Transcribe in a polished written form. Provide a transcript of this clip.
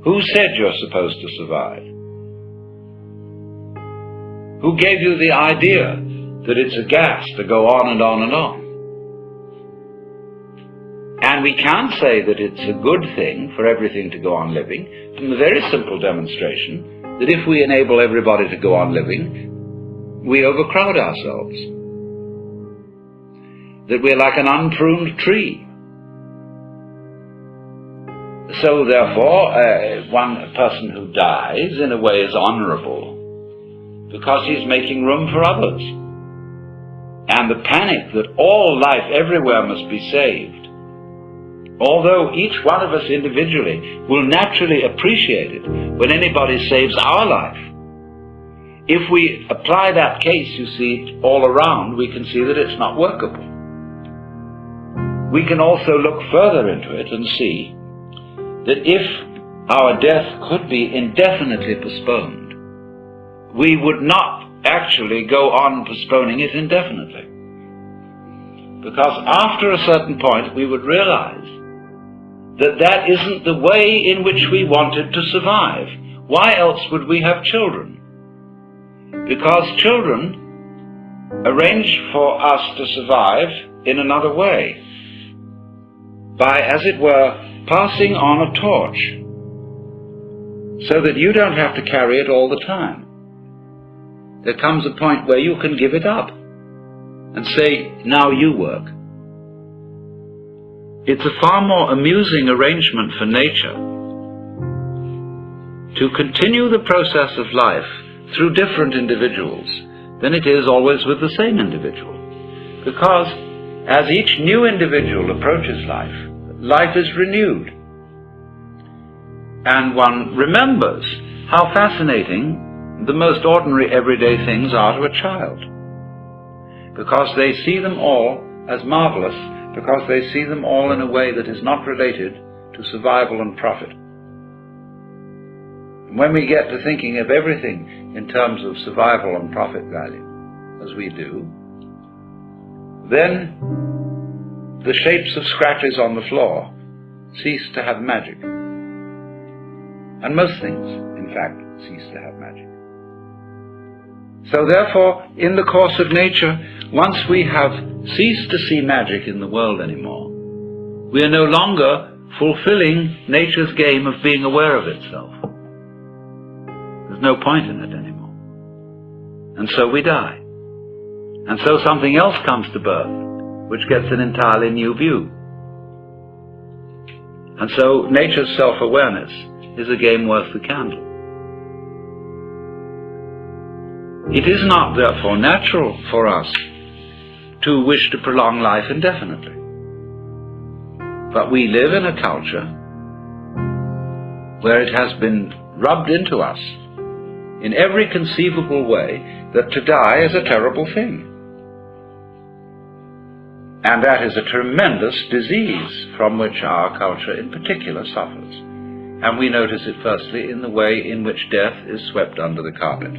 Who said you're supposed to survive? Who gave you the idea that it's a gas to go on and on and on? And we can say that it's a good thing for everything to go on living from the very simple demonstration that if we enable everybody to go on living, we overcrowd ourselves. That we're like an unpruned tree. So therefore, one person who dies in a way is honorable because he's making room for others. And the panic that all life everywhere must be saved, although each one of us individually will naturally appreciate it when anybody saves our life, if we apply that case, you see, all around, we can see that it's not workable. We can also look further into it and see that if our death could be indefinitely postponed, we would not actually go on postponing it indefinitely. Because after a certain point we would realize that that isn't the way in which we wanted to survive. Why else would we have children? Because children arrange for us to survive in another way, by, as it were, passing on a torch, so that you don't have to carry it all the time. There comes a point where you can give it up and say, now you work. It's a far more amusing arrangement for nature to continue the process of life through different individuals than it is always with the same individual. Because as each new individual approaches life, life is renewed. And one remembers how fascinating the most ordinary everyday things are to a child, because they see them all as marvelous, because they see them all in a way that is not related to survival and profit. And when we get to thinking of everything in terms of survival and profit value, as we do, then the shapes of scratches on the floor cease to have magic. And most things, in fact, cease to have magic. So therefore, in the course of nature, once we have ceased to see magic in the world anymore, we are no longer fulfilling nature's game of being aware of itself. There's no point in it anymore. And so we die. And so something else comes to birth, which gets an entirely new view. And so nature's self-awareness is a game worth the candle. It is not, therefore, natural for us to wish to prolong life indefinitely. But we live in a culture where it has been rubbed into us in every conceivable way that to die is a terrible thing. And that is a tremendous disease from which our culture in particular suffers. And we notice it firstly in the way in which death is swept under the carpet.